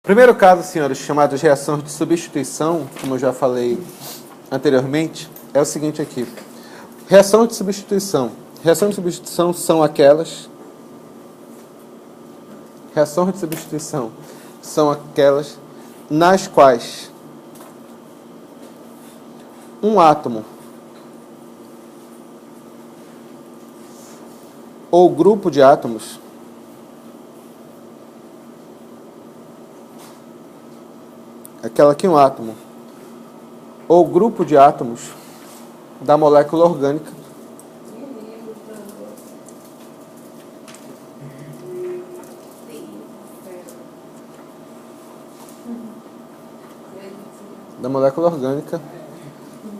Primeiro caso, senhores, chamado de reação de substituição, como eu já falei anteriormente, é o seguinte aqui. Reação de substituição. Reação de substituição são aquelas... Reação de substituição são aquelas nas quais um átomo ou grupo de átomos aquela aqui, um átomo ou grupo de átomos da molécula orgânica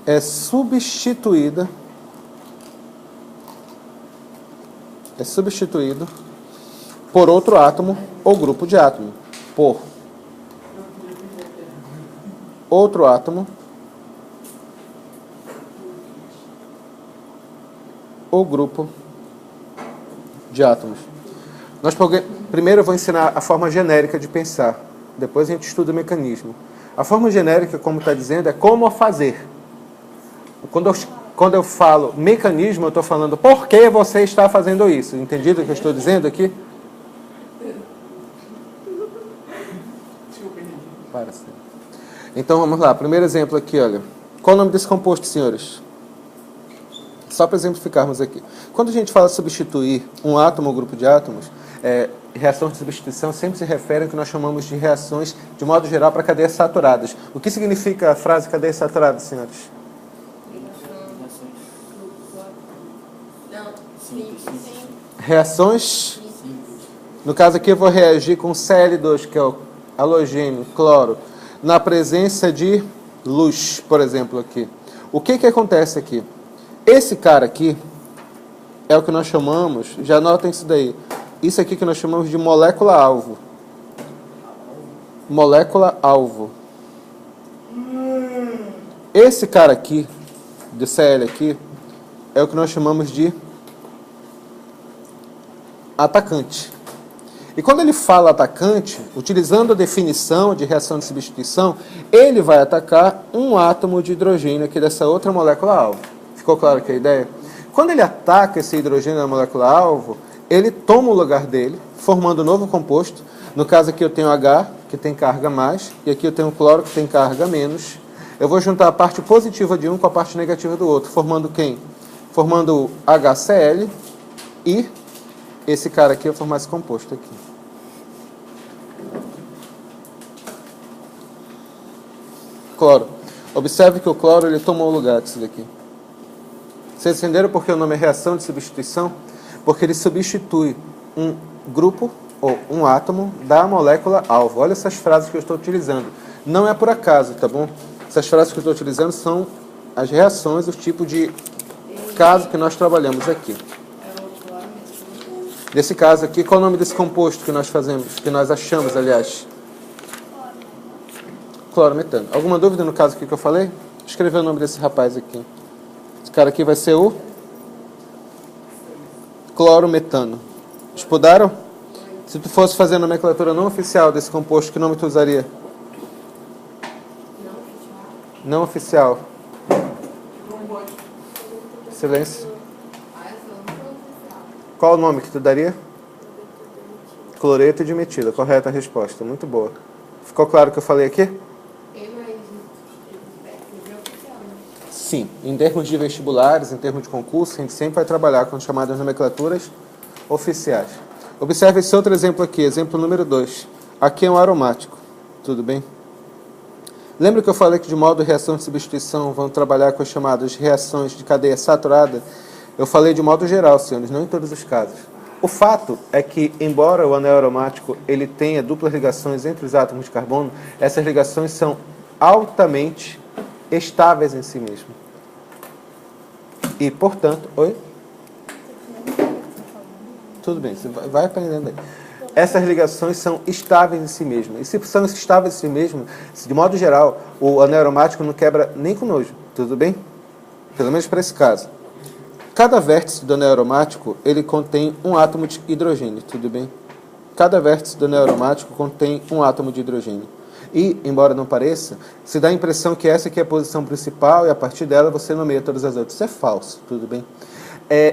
é substituído por outro átomo ou grupo de átomo, por outro átomo ou grupo de átomos. Primeiro eu vou ensinar a forma genérica de pensar, depois a gente estuda o mecanismo. A forma genérica, como está dizendo, é como fazer. Quando eu falo mecanismo, eu estou falando por que você está fazendo isso. Entendido o que eu estou dizendo aqui? Então vamos lá, primeiro exemplo aqui, olha. Qual o nome desse composto, senhores? Só para exemplificarmos aqui. Quando a gente fala substituir um átomo ou grupo de átomos, reação de substituição sempre se refere ao que nós chamamos de reações, de modo geral, para cadeias saturadas. O que significa a frase cadeia saturada, senhores? Reações, no caso aqui eu vou reagir com Cl2, que é o halogênio, cloro, na presença de luz, por exemplo, aqui. O que acontece aqui? Esse cara aqui é o que nós chamamos, já notem isso daí, isso aqui que nós chamamos de molécula-alvo. Molécula-alvo. Esse cara aqui, de Cl aqui, é o que nós chamamos de atacante. E quando ele fala atacante, utilizando a definição de reação de substituição, ele vai atacar um átomo de hidrogênio aqui dessa outra molécula-alvo. Ficou claro que a ideia? Quando ele ataca esse hidrogênio na molécula-alvo, ele toma o lugar dele, formando um novo composto. No caso aqui eu tenho H, que tem carga mais, e aqui eu tenho cloro, que tem carga menos. Eu vou juntar a parte positiva de um com a parte negativa do outro, formando quem? Formando HCl e esse cara aqui vai formar esse composto aqui. Cloro. Observe que o cloro ele tomou o lugar disso daqui. Vocês entenderam por que o nome é reação de substituição? Porque ele substitui um grupo ou um átomo da molécula-alvo. Olha essas frases que eu estou utilizando. Não é por acaso, tá bom? Essas frases que eu estou utilizando são as reações, o tipo de caso que nós trabalhamos aqui. Nesse caso aqui, qual é o nome desse composto que nós fazemos, que nós achamos, aliás? Clorometano. Alguma dúvida no caso aqui que eu falei? Escrever o nome desse rapaz aqui. Esse cara aqui vai ser o clorometano. Estudaram? Se tu fosse fazer a nomenclatura não oficial desse composto, que nome tu usaria? Não oficial. Silêncio. Qual o nome que tu daria? Cloreto de metila. Correta a resposta. Muito boa. Ficou claro o que eu falei aqui? Sim. Em termos de vestibulares, em termos de concurso, a gente sempre vai trabalhar com chamadas nomenclaturas oficiais. Observe esse outro exemplo aqui, exemplo número 2. Aqui é um aromático. Tudo bem? Lembra que eu falei que de modo de reação de substituição vão trabalhar com as chamadas reações de cadeia saturada? Eu falei de modo geral, senhores, não em todos os casos. O fato é que, embora o anel aromático ele tenha duplas ligações entre os átomos de carbono, essas ligações são altamente estáveis em si mesmo. E, portanto... Oi? Tudo bem, você vai aprendendo aí. Essas ligações são estáveis em si mesmas. E se são estáveis em si mesmas, de modo geral, o anel aromático não quebra nem com nojo. Tudo bem? Pelo menos para esse caso. Cada vértice do anel aromático, ele contém um átomo de hidrogênio. Tudo bem? Cada vértice do anel aromático contém um átomo de hidrogênio. E, embora não pareça, se dá a impressão que essa aqui é a posição principal e a partir dela você nomeia todas as outras. Isso é falso, tudo bem?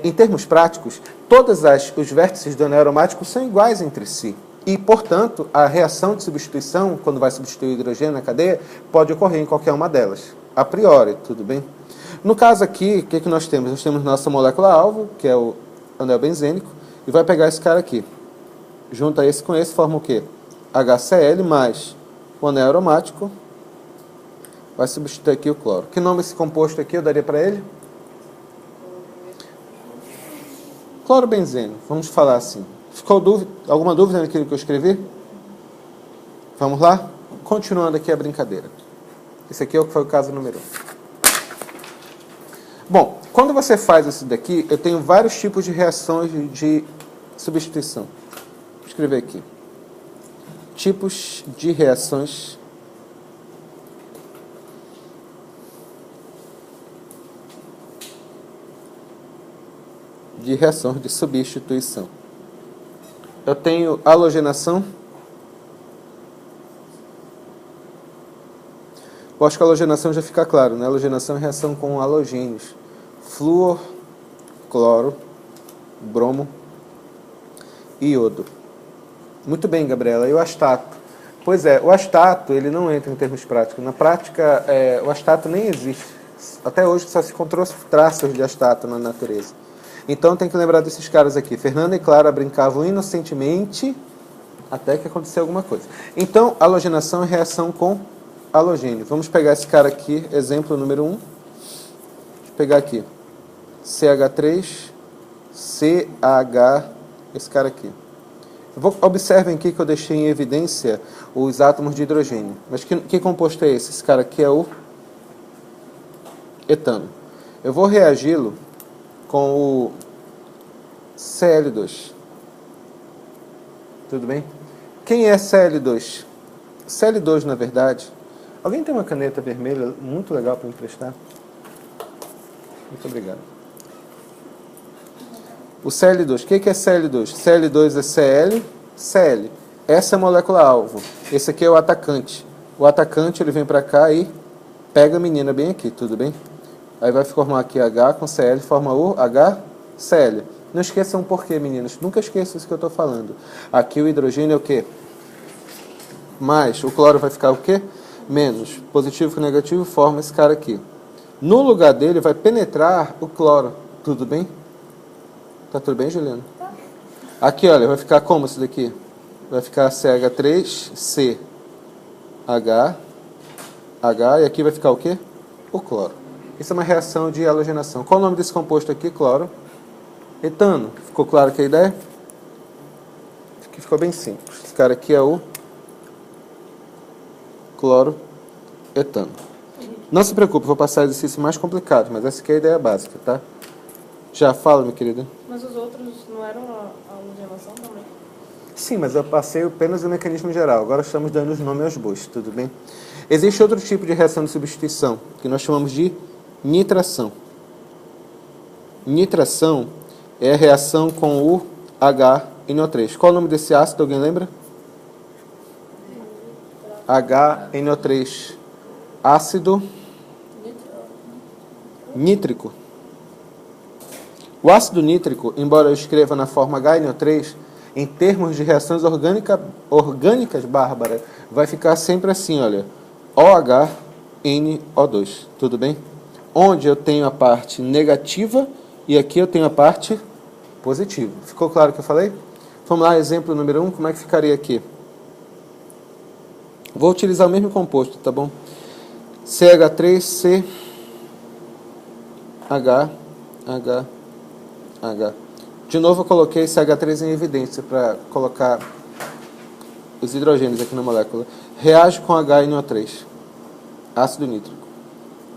Em termos práticos, todos os vértices do anel aromático são iguais entre si. E, portanto, a reação de substituição, quando vai substituir o hidrogênio na cadeia, pode ocorrer em qualquer uma delas. A priori, tudo bem? No caso aqui, o que nós temos? Nós temos nossa molécula-alvo, que é o anel benzênico, e vai pegar esse cara aqui. Junta esse com esse, forma o quê? HCl mais o anel aromático, vai substituir aqui o cloro. Que nome esse composto aqui eu daria para ele? Clorobenzeno, vamos falar assim. Ficou alguma dúvida naquilo que eu escrevi? Vamos lá? Continuando aqui a brincadeira. Esse aqui foi o caso número 1. Bom, quando você faz isso daqui, eu tenho vários tipos de reações de substituição. Vou escrever aqui. Tipos de reações de substituição. Eu tenho halogenação. Eu acho que a halogenação já fica claro, né? Halogenação é reação com halogênios. Flúor, cloro, bromo e iodo. Muito bem, Gabriela. E o astato? Pois é, o astato ele não entra em termos práticos. Na prática, o astato nem existe. Até hoje só se encontrou traços de astato na natureza. Então tem que lembrar desses caras aqui. Fernanda e Clara brincavam inocentemente até que aconteceu alguma coisa. Então, halogenação é reação com halogênio. Vamos pegar esse cara aqui, exemplo número 1. Vou pegar aqui. CH3, CH, esse cara aqui. Observem aqui que eu deixei em evidência os átomos de hidrogênio. Mas que composto é esse? Esse cara aqui é o etano. Eu vou reagi-lo com o Cl2. Tudo bem? Quem é Cl2? Cl2, na verdade... Alguém tem uma caneta vermelha muito legal para emprestar? Muito obrigado. O Cl2. O que é Cl2? Cl2 é Cl, Cl. Essa é a molécula-alvo. Esse aqui é o atacante. O atacante ele vem para cá e pega a menina bem aqui, tudo bem? Aí vai formar aqui H com Cl, forma o HCl. Não esqueçam por quê, meninas. Nunca esqueçam isso que eu estou falando. Aqui o hidrogênio é o quê? Mais. O cloro vai ficar o quê? Menos. Positivo com negativo forma esse cara aqui. No lugar dele vai penetrar o cloro. Tudo bem? Tá tudo bem, Juliana? Tá. Aqui, olha, vai ficar como isso daqui? Vai ficar CH3, C, H, H, e aqui vai ficar o quê? O cloro. Isso é uma reação de halogenação. Qual o nome desse composto aqui? Cloro. Etano. Ficou claro que a ideia? Aqui ficou bem simples. Esse cara aqui é o cloro etano. Não se preocupe, vou passar exercício mais complicado, mas essa aqui é a ideia básica, tá? Já fala, minha querida. Mas os outros não eram a halogenação também? Sim, mas eu passei apenas o mecanismo geral. Agora estamos dando os nomes aos bois, tudo bem? Existe outro tipo de reação de substituição, que nós chamamos de nitração. Nitração é a reação com o HNO3. Qual o nome desse ácido, alguém lembra? HNO3. Ácido nítrico. O ácido nítrico, embora eu escreva na forma HNO3, em termos de reações orgânicas bárbaras, vai ficar sempre assim, olha, OHNO2, tudo bem? Onde eu tenho a parte negativa e aqui eu tenho a parte positiva. Ficou claro o que eu falei? Vamos lá, exemplo número 1, como é que ficaria aqui? Vou utilizar o mesmo composto, tá bom? CH3, CH. De novo eu coloquei esse H3 em evidência para colocar os hidrogênios aqui na molécula. Reage com HNO3, ácido nítrico.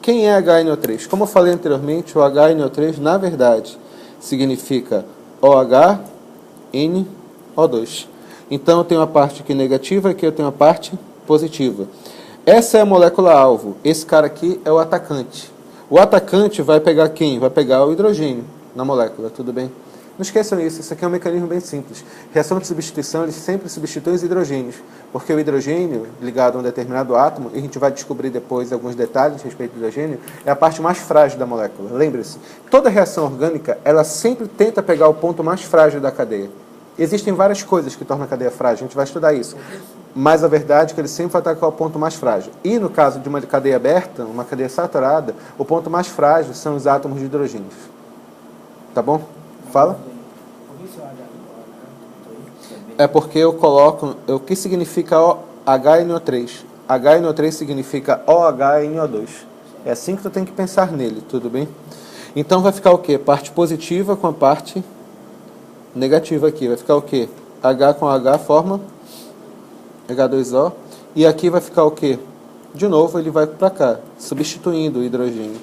Quem é HNO3? Como eu falei anteriormente, o HNO3, na verdade, significa OHNO2. Então eu tenho a parte aqui negativa e aqui eu tenho a parte positiva. Essa é a molécula-alvo. Esse cara aqui é o atacante. O atacante vai pegar quem? Vai pegar o hidrogênio na molécula, tudo bem? Não esqueçam isso aqui é um mecanismo bem simples. Reação de substituição, eles sempre substituem os hidrogênios, porque o hidrogênio, ligado a um determinado átomo, e a gente vai descobrir depois alguns detalhes a respeito do hidrogênio, é a parte mais frágil da molécula. Lembre-se, toda reação orgânica, ela sempre tenta pegar o ponto mais frágil da cadeia. Existem várias coisas que tornam a cadeia frágil, a gente vai estudar isso. Mas a verdade é que ele sempre vai atacar o ponto mais frágil. E no caso de uma cadeia aberta, uma cadeia saturada, o ponto mais frágil são os átomos de hidrogênio. Tá bom? Fala. É porque eu coloco... O que significa HNO3? HNO3 significa OH-NO2. É assim que tu tem que pensar nele, tudo bem? Então vai ficar o quê? Parte positiva com a parte negativa aqui. Vai ficar o quê? H com H forma H2O. E aqui vai ficar o quê? De novo, ele vai para cá, substituindo o hidrogênio.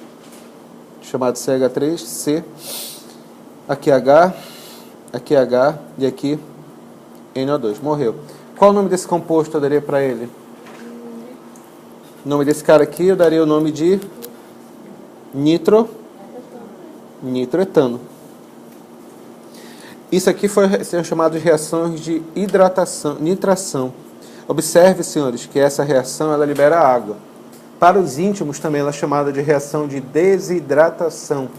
Chamado CH3, C. Aqui H e aqui NO2. Morreu. Qual o nome desse composto eu daria para ele? O nome desse cara aqui eu daria o nome de nitroetano. Isso aqui são chamadas de reações de nitração. Observe, senhores, que essa reação ela libera água. Para os íntimos também ela é chamada de reação de desidratação.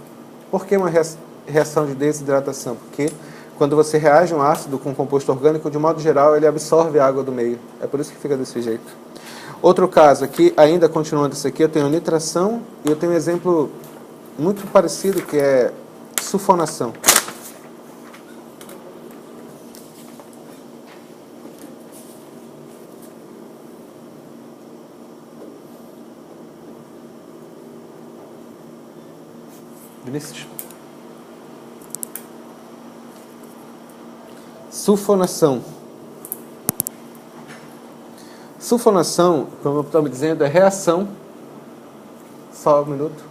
Por que uma reação de desidratação? Porque quando você reage um ácido com um composto orgânico, de modo geral, ele absorve a água do meio. É por isso que fica desse jeito. Outro caso aqui, ainda continuando isso aqui, eu tenho nitração e eu tenho um exemplo muito parecido que é sulfonação. Vinícius. Sulfonação. Sulfonação, como eu estou me dizendo, é reação. Só um minuto.